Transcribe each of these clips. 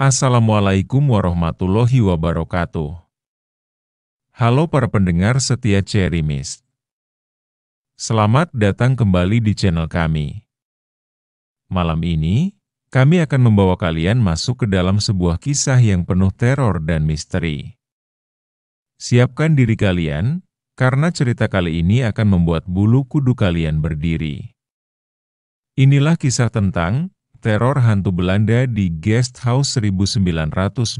Assalamualaikum warahmatullahi wabarakatuh. Halo para pendengar setia Cherry Mist. Selamat datang kembali di channel kami. Malam ini, kami akan membawa kalian masuk ke dalam sebuah kisah yang penuh teror dan misteri. Siapkan diri kalian, karena cerita kali ini akan membuat bulu kuduk kalian berdiri. Inilah kisah tentang teror hantu Belanda di Guest House 1927.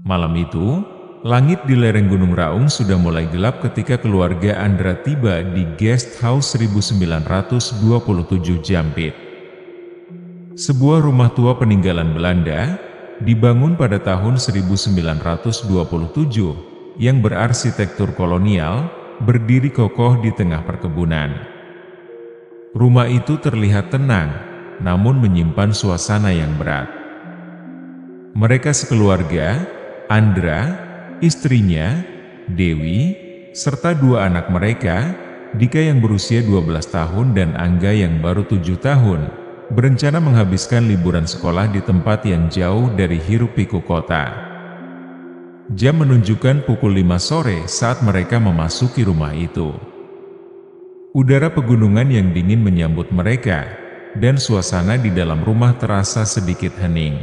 Malam itu, langit di lereng Gunung Raung sudah mulai gelap ketika keluarga Andra tiba di Guest House 1927 Jampit. Sebuah rumah tua peninggalan Belanda, dibangun pada tahun 1927, yang berarsitektur kolonial, berdiri kokoh di tengah perkebunan. Rumah itu terlihat tenang, namun menyimpan suasana yang berat. Mereka sekeluarga, Andra, istrinya, Dewi, serta dua anak mereka, Dika yang berusia 12 tahun dan Angga yang baru 7 tahun, berencana menghabiskan liburan sekolah di tempat yang jauh dari hiruk-pikuk kota. Jam menunjukkan pukul 5 sore saat mereka memasuki rumah itu. Udara pegunungan yang dingin menyambut mereka, dan suasana di dalam rumah terasa sedikit hening.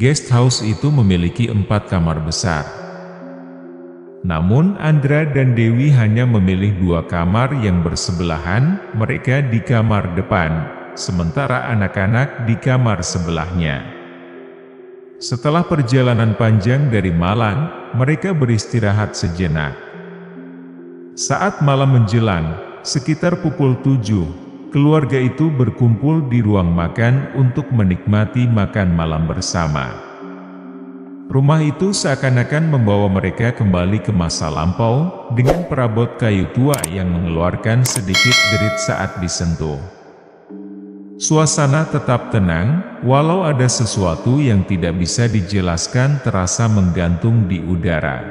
Guest house itu memiliki 4 kamar besar. Namun Andra dan Dewi hanya memilih 2 kamar yang bersebelahan, mereka di kamar depan, sementara anak-anak di kamar sebelahnya. Setelah perjalanan panjang dari Malang, mereka beristirahat sejenak. Saat malam menjelang, sekitar pukul 7, keluarga itu berkumpul di ruang makan untuk menikmati makan malam bersama. Rumah itu seakan-akan membawa mereka kembali ke masa lampau, dengan perabot kayu tua yang mengeluarkan sedikit derit saat disentuh. Suasana tetap tenang, walau ada sesuatu yang tidak bisa dijelaskan terasa menggantung di udara.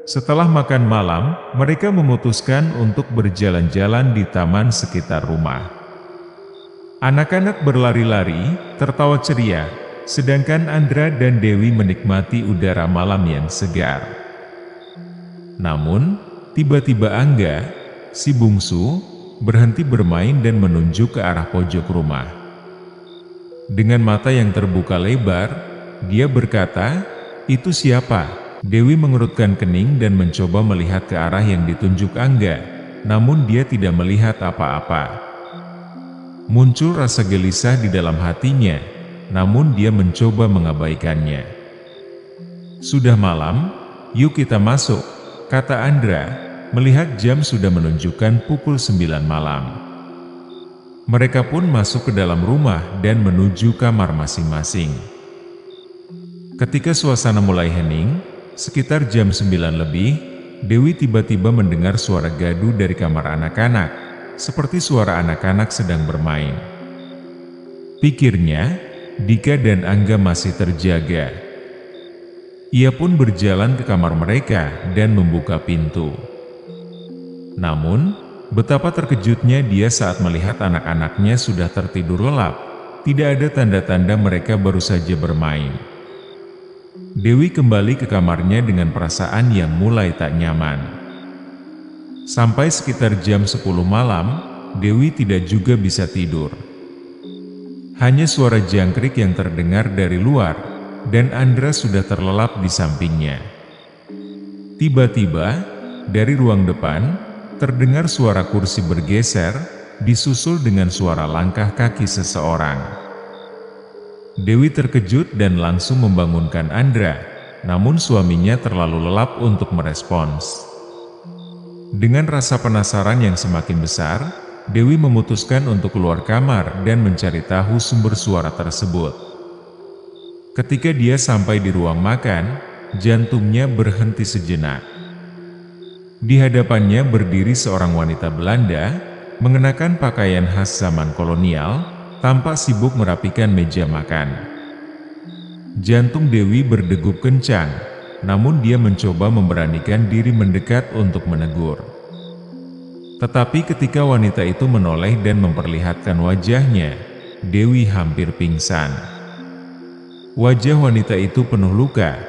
Setelah makan malam, mereka memutuskan untuk berjalan-jalan di taman sekitar rumah. Anak-anak berlari-lari, tertawa ceria, sedangkan Andra dan Dewi menikmati udara malam yang segar. Namun, tiba-tiba Angga, si bungsu, berhenti bermain dan menunjuk ke arah pojok rumah. Dengan mata yang terbuka lebar, dia berkata, "Itu siapa?" Dewi mengerutkan kening dan mencoba melihat ke arah yang ditunjuk Angga, namun dia tidak melihat apa-apa. Muncul rasa gelisah di dalam hatinya, namun dia mencoba mengabaikannya. "Sudah malam, yuk kita masuk," kata Andra, melihat jam sudah menunjukkan pukul 9 malam. Mereka pun masuk ke dalam rumah dan menuju kamar masing-masing. Ketika suasana mulai hening, sekitar jam 9 lebih, Dewi tiba-tiba mendengar suara gaduh dari kamar anak-anak, seperti suara anak-anak sedang bermain. Pikirnya, Dika dan Angga masih terjaga. Ia pun berjalan ke kamar mereka dan membuka pintu. Namun, betapa terkejutnya dia saat melihat anak-anaknya sudah tertidur lelap. Tidak ada tanda-tanda mereka baru saja bermain. Dewi kembali ke kamarnya dengan perasaan yang mulai tak nyaman. Sampai sekitar jam 10 malam, Dewi tidak juga bisa tidur. Hanya suara jangkrik yang terdengar dari luar, dan Andra sudah terlelap di sampingnya. Tiba-tiba, dari ruang depan, terdengar suara kursi bergeser, disusul dengan suara langkah kaki seseorang. Dewi terkejut dan langsung membangunkan Andra, namun suaminya terlalu lelap untuk merespons. Dengan rasa penasaran yang semakin besar, Dewi memutuskan untuk keluar kamar dan mencari tahu sumber suara tersebut. Ketika dia sampai di ruang makan, jantungnya berhenti sejenak. Di hadapannya berdiri seorang wanita Belanda, mengenakan pakaian khas zaman kolonial, tampak sibuk merapikan meja makan. Jantung Dewi berdegup kencang, namun dia mencoba memberanikan diri mendekat untuk menegur. Tetapi ketika wanita itu menoleh dan memperlihatkan wajahnya, Dewi hampir pingsan. Wajah wanita itu penuh luka,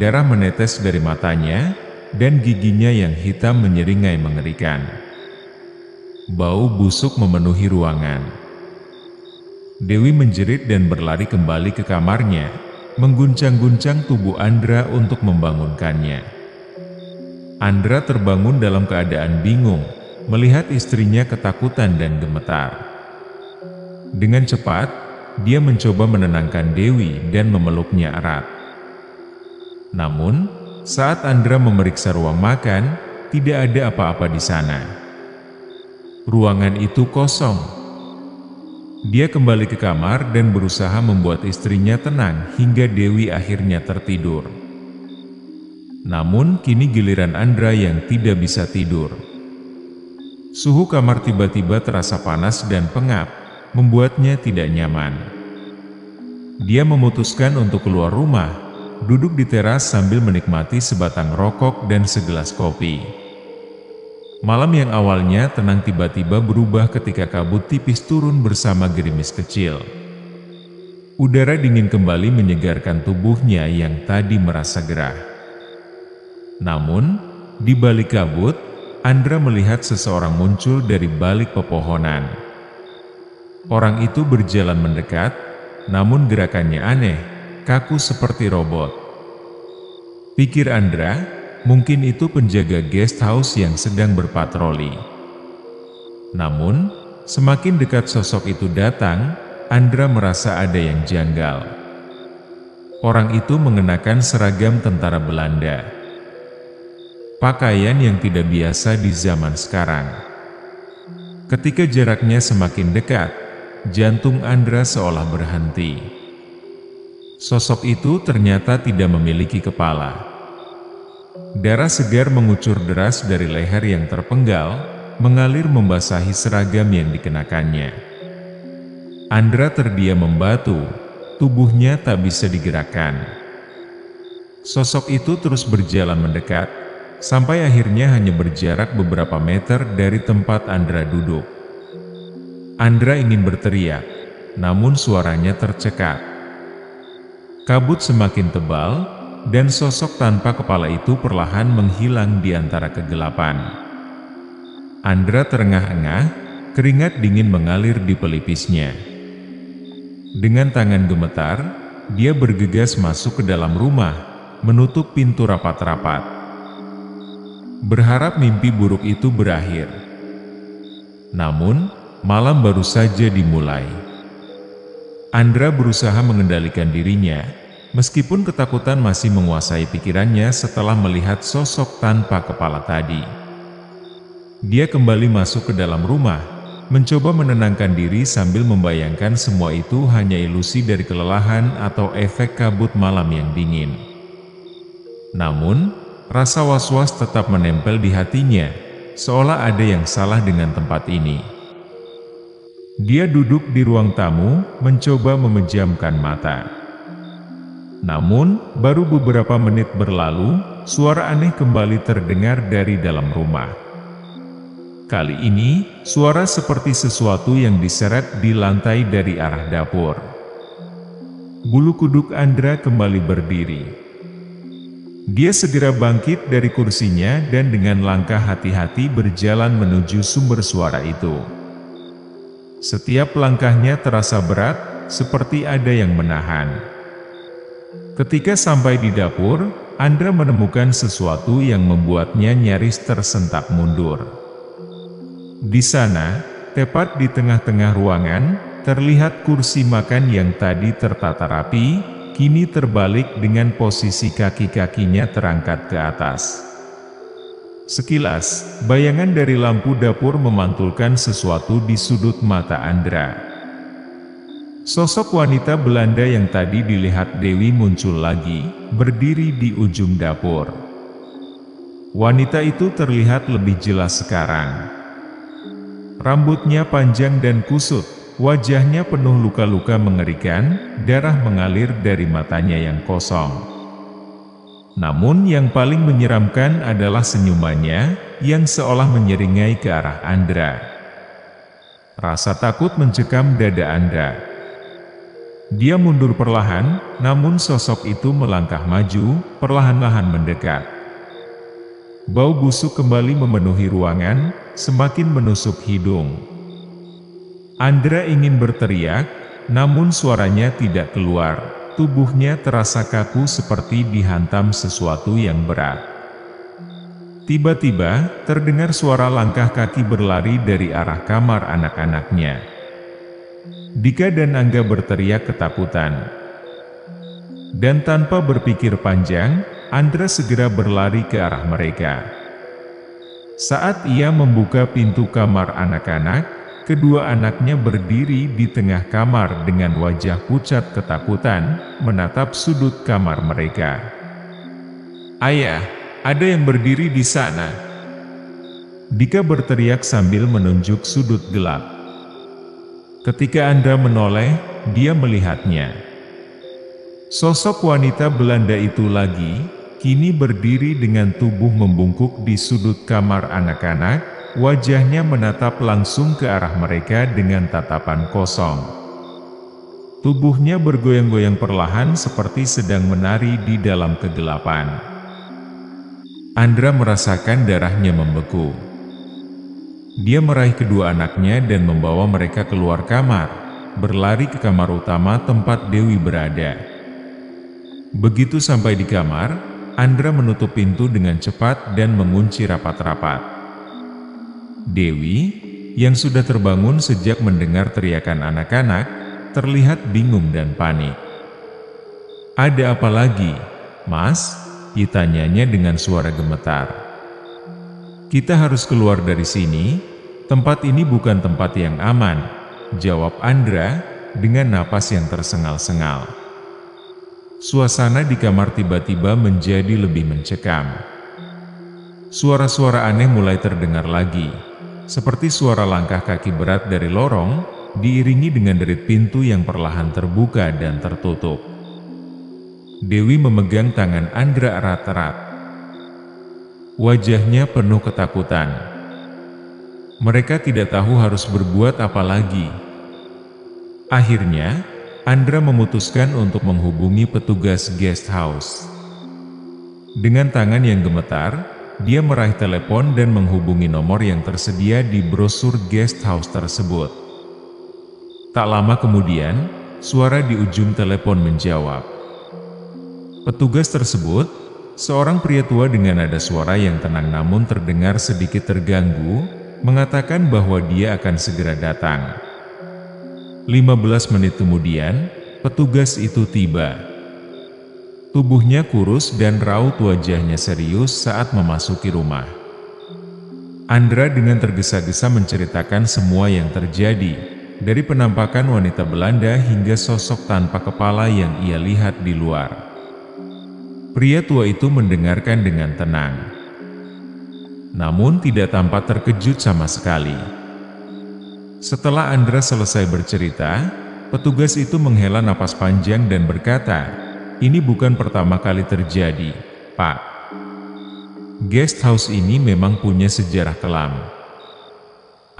darah menetes dari matanya, dan giginya yang hitam menyeringai mengerikan. Bau busuk memenuhi ruangan. Dewi menjerit dan berlari kembali ke kamarnya, mengguncang-guncang tubuh Andra untuk membangunkannya. Andra terbangun dalam keadaan bingung, melihat istrinya ketakutan dan gemetar. Dengan cepat, dia mencoba menenangkan Dewi dan memeluknya erat. Namun, saat Andra memeriksa ruang makan, tidak ada apa-apa di sana. Ruangan itu kosong. Dia kembali ke kamar dan berusaha membuat istrinya tenang hingga Dewi akhirnya tertidur. Namun, kini giliran Andra yang tidak bisa tidur. Suhu kamar tiba-tiba terasa panas dan pengap, membuatnya tidak nyaman. Dia memutuskan untuk keluar rumah, duduk di teras sambil menikmati sebatang rokok dan segelas kopi. Malam yang awalnya tenang tiba-tiba berubah ketika kabut tipis turun bersama gerimis kecil. Udara dingin kembali menyegarkan tubuhnya yang tadi merasa gerah. Namun, di balik kabut, Andra melihat seseorang muncul dari balik pepohonan. Orang itu berjalan mendekat, namun gerakannya aneh, kaku seperti robot. Pikir Andra, mungkin itu penjaga guest house yang sedang berpatroli. Namun, semakin dekat sosok itu datang, Andra merasa ada yang janggal. Orang itu mengenakan seragam tentara Belanda. Pakaian yang tidak biasa di zaman sekarang. Ketika jaraknya semakin dekat, jantung Andra seolah berhenti. Sosok itu ternyata tidak memiliki kepala. Darah segar mengucur deras dari leher yang terpenggal, mengalir membasahi seragam yang dikenakannya. Andra terdiam membatu, tubuhnya tak bisa digerakkan. Sosok itu terus berjalan mendekat, sampai akhirnya hanya berjarak beberapa meter dari tempat Andra duduk. Andra ingin berteriak, namun suaranya tercekat. Kabut semakin tebal, dan sosok tanpa kepala itu perlahan menghilang di antara kegelapan. Andra terengah-engah, keringat dingin mengalir di pelipisnya. Dengan tangan gemetar, dia bergegas masuk ke dalam rumah, menutup pintu rapat-rapat. Berharap mimpi buruk itu berakhir. Namun, malam baru saja dimulai. Andra berusaha mengendalikan dirinya, meskipun ketakutan masih menguasai pikirannya setelah melihat sosok tanpa kepala tadi. Dia kembali masuk ke dalam rumah, mencoba menenangkan diri sambil membayangkan semua itu hanya ilusi dari kelelahan atau efek kabut malam yang dingin. Namun, rasa was-was tetap menempel di hatinya, seolah ada yang salah dengan tempat ini. Dia duduk di ruang tamu, mencoba memejamkan mata. Namun, baru beberapa menit berlalu, suara aneh kembali terdengar dari dalam rumah. Kali ini, suara seperti sesuatu yang diseret di lantai dari arah dapur. Bulu kuduk Andra kembali berdiri. Dia segera bangkit dari kursinya dan dengan langkah hati-hati berjalan menuju sumber suara itu. Setiap langkahnya terasa berat, seperti ada yang menahan. Ketika sampai di dapur, Andra menemukan sesuatu yang membuatnya nyaris tersentak mundur. Di sana, tepat di tengah-tengah ruangan, terlihat kursi makan yang tadi tertata rapi, kini terbalik dengan posisi kaki-kakinya terangkat ke atas. Sekilas, bayangan dari lampu dapur memantulkan sesuatu di sudut mata Andra. Sosok wanita Belanda yang tadi dilihat Dewi muncul lagi, berdiri di ujung dapur. Wanita itu terlihat lebih jelas sekarang. Rambutnya panjang dan kusut, wajahnya penuh luka-luka mengerikan, darah mengalir dari matanya yang kosong. Namun yang paling menyeramkan adalah senyumannya, yang seolah menyeringai ke arah Andra. Rasa takut mencekam dada Andra. Dia mundur perlahan, namun sosok itu melangkah maju, perlahan-lahan mendekat. Bau busuk kembali memenuhi ruangan, semakin menusuk hidung. Andra ingin berteriak, namun suaranya tidak keluar. Tubuhnya terasa kaku seperti dihantam sesuatu yang berat. Tiba-tiba, terdengar suara langkah kaki berlari dari arah kamar anak-anaknya. Dika dan Angga berteriak ketakutan. Dan tanpa berpikir panjang, Andra segera berlari ke arah mereka. Saat ia membuka pintu kamar anak-anak, kedua anaknya berdiri di tengah kamar dengan wajah pucat ketakutan, menatap sudut kamar mereka. "Ayah, ada yang berdiri di sana!" Dika berteriak sambil menunjuk sudut gelap. Ketika Andra menoleh, dia melihatnya. Sosok wanita Belanda itu lagi, kini berdiri dengan tubuh membungkuk di sudut kamar anak-anak. Wajahnya menatap langsung ke arah mereka dengan tatapan kosong. Tubuhnya bergoyang-goyang perlahan seperti sedang menari di dalam kegelapan. Andra merasakan darahnya membeku. Dia meraih kedua anaknya dan membawa mereka keluar kamar, berlari ke kamar utama tempat Dewi berada. Begitu sampai di kamar, Andra menutup pintu dengan cepat dan mengunci rapat-rapat. Dewi, yang sudah terbangun sejak mendengar teriakan anak-anak, terlihat bingung dan panik. "Ada apa lagi, Mas?" ditanyanya dengan suara gemetar. "Kita harus keluar dari sini, tempat ini bukan tempat yang aman," jawab Andra, dengan napas yang tersengal-sengal. Suasana di kamar tiba-tiba menjadi lebih mencekam. Suara-suara aneh mulai terdengar lagi. Seperti suara langkah kaki berat dari lorong, diiringi dengan derit pintu yang perlahan terbuka dan tertutup. Dewi memegang tangan Andra erat-erat. Wajahnya penuh ketakutan. Mereka tidak tahu harus berbuat apa lagi. Akhirnya, Andra memutuskan untuk menghubungi petugas guest house. Dengan tangan yang gemetar, dia meraih telepon dan menghubungi nomor yang tersedia di brosur guest house tersebut. Tak lama kemudian, suara di ujung telepon menjawab. Petugas tersebut, seorang pria tua dengan nada suara yang tenang namun terdengar sedikit terganggu, mengatakan bahwa dia akan segera datang. 15 menit kemudian, petugas itu tiba. Tubuhnya kurus dan raut wajahnya serius saat memasuki rumah. Andra dengan tergesa-gesa menceritakan semua yang terjadi, dari penampakan wanita Belanda hingga sosok tanpa kepala yang ia lihat di luar. Pria tua itu mendengarkan dengan tenang, namun tidak tampak terkejut sama sekali. Setelah Andra selesai bercerita, petugas itu menghela napas panjang dan berkata, "Ini bukan pertama kali terjadi, Pak. Guest house ini memang punya sejarah kelam."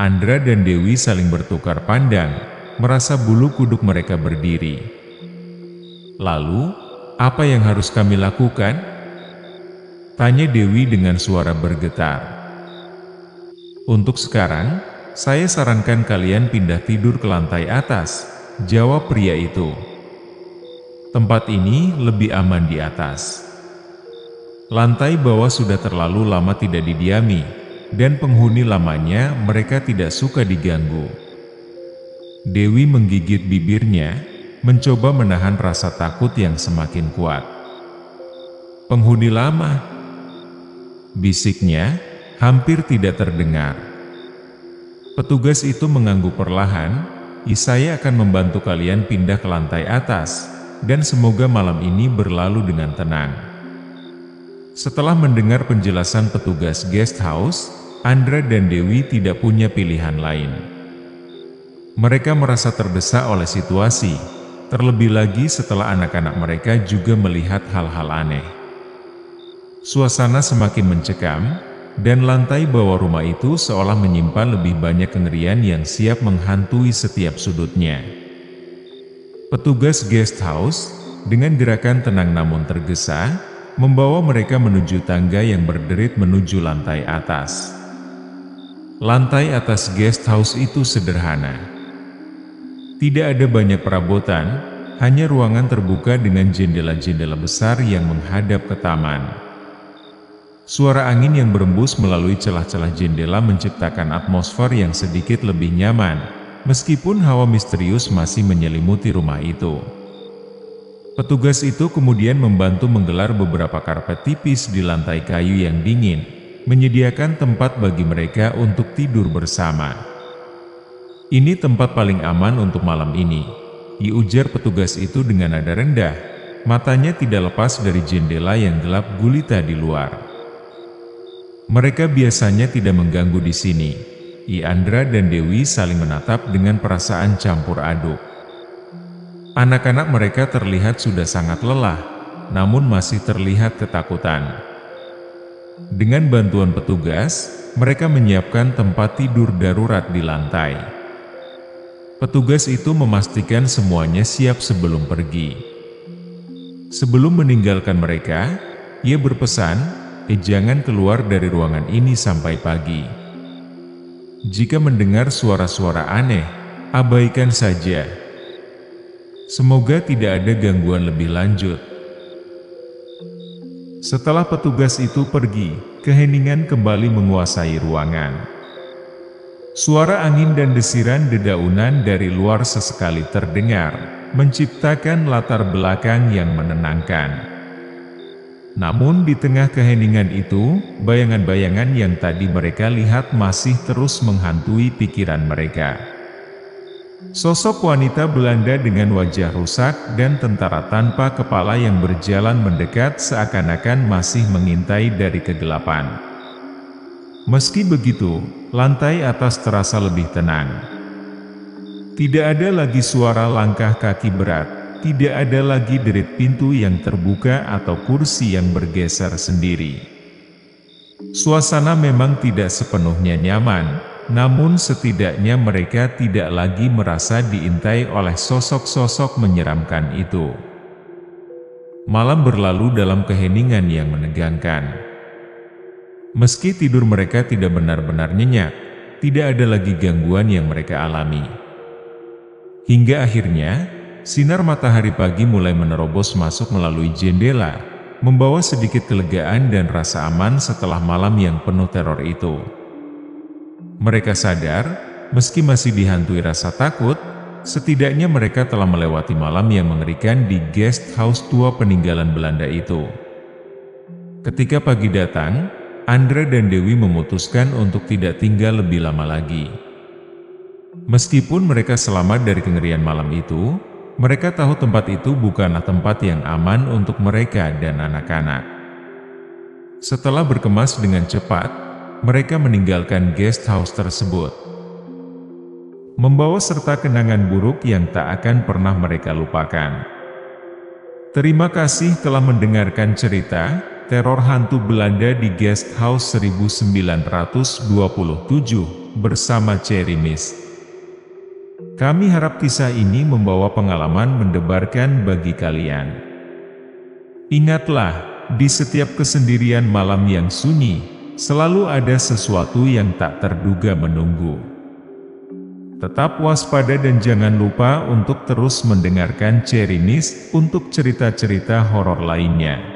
Andra dan Dewi saling bertukar pandang, merasa bulu kuduk mereka berdiri. "Lalu, apa yang harus kami lakukan?" tanya Dewi dengan suara bergetar. "Untuk sekarang, saya sarankan kalian pindah tidur ke lantai atas," jawab pria itu. "Tempat ini lebih aman di atas. Lantai bawah sudah terlalu lama tidak didiami, dan penghuni lamanya mereka tidak suka diganggu." Dewi menggigit bibirnya, mencoba menahan rasa takut yang semakin kuat. "Penghuni lama?" bisiknya, hampir tidak terdengar. Petugas itu mengangguk perlahan, "Saya akan membantu kalian pindah ke lantai atas. Dan semoga malam ini berlalu dengan tenang." Setelah mendengar penjelasan petugas guest house, Andra dan Dewi tidak punya pilihan lain. Mereka merasa terdesak oleh situasi, terlebih lagi setelah anak-anak mereka juga melihat hal-hal aneh. Suasana semakin mencekam, dan lantai bawah rumah itu seolah menyimpan lebih banyak kengerian yang siap menghantui setiap sudutnya. Petugas guest house, dengan gerakan tenang namun tergesa, membawa mereka menuju tangga yang berderit menuju lantai atas. Lantai atas guest house itu sederhana. Tidak ada banyak perabotan, hanya ruangan terbuka dengan jendela-jendela besar yang menghadap ke taman. Suara angin yang berembus melalui celah-celah jendela menciptakan atmosfer yang sedikit lebih nyaman, meskipun hawa misterius masih menyelimuti rumah itu. Petugas itu kemudian membantu menggelar beberapa karpet tipis di lantai kayu yang dingin, menyediakan tempat bagi mereka untuk tidur bersama. "Ini tempat paling aman untuk malam ini," ujar petugas itu dengan nada rendah, matanya tidak lepas dari jendela yang gelap gulita di luar. "Mereka biasanya tidak mengganggu di sini." Andra dan Dewi saling menatap dengan perasaan campur aduk. Anak-anak mereka terlihat sudah sangat lelah, namun masih terlihat ketakutan. Dengan bantuan petugas, mereka menyiapkan tempat tidur darurat di lantai. Petugas itu memastikan semuanya siap sebelum pergi. Sebelum meninggalkan mereka, ia berpesan, "Jangan keluar dari ruangan ini sampai pagi. Jika mendengar suara-suara aneh, abaikan saja. Semoga tidak ada gangguan lebih lanjut." Setelah petugas itu pergi, keheningan kembali menguasai ruangan. Suara angin dan desiran dedaunan dari luar sesekali terdengar, menciptakan latar belakang yang menenangkan. Namun di tengah keheningan itu, bayangan-bayangan yang tadi mereka lihat masih terus menghantui pikiran mereka. Sosok wanita Belanda dengan wajah rusak dan tentara tanpa kepala yang berjalan mendekat seakan-akan masih mengintai dari kegelapan. Meski begitu, lantai atas terasa lebih tenang. Tidak ada lagi suara langkah kaki berat, tidak ada lagi derit pintu yang terbuka atau kursi yang bergeser sendiri. Suasana memang tidak sepenuhnya nyaman, namun setidaknya mereka tidak lagi merasa diintai oleh sosok-sosok menyeramkan itu. Malam berlalu dalam keheningan yang menegangkan. Meski tidur mereka tidak benar-benar nyenyak, tidak ada lagi gangguan yang mereka alami. Hingga akhirnya, sinar matahari pagi mulai menerobos masuk melalui jendela, membawa sedikit kelegaan dan rasa aman setelah malam yang penuh teror itu. Mereka sadar, meski masih dihantui rasa takut, setidaknya mereka telah melewati malam yang mengerikan di guest house tua peninggalan Belanda itu. Ketika pagi datang, Andra dan Dewi memutuskan untuk tidak tinggal lebih lama lagi. Meskipun mereka selamat dari kengerian malam itu, mereka tahu tempat itu bukanlah tempat yang aman untuk mereka dan anak-anak. Setelah berkemas dengan cepat, mereka meninggalkan guest house tersebut, membawa serta kenangan buruk yang tak akan pernah mereka lupakan. Terima kasih telah mendengarkan cerita Teror Hantu Belanda di Guest House 1927 bersama Cherry Mist. Kami harap kisah ini membawa pengalaman mendebarkan bagi kalian. Ingatlah, di setiap kesendirian malam yang sunyi, selalu ada sesuatu yang tak terduga menunggu. Tetap waspada dan jangan lupa untuk terus mendengarkan Cherry Mist untuk cerita-cerita horor lainnya.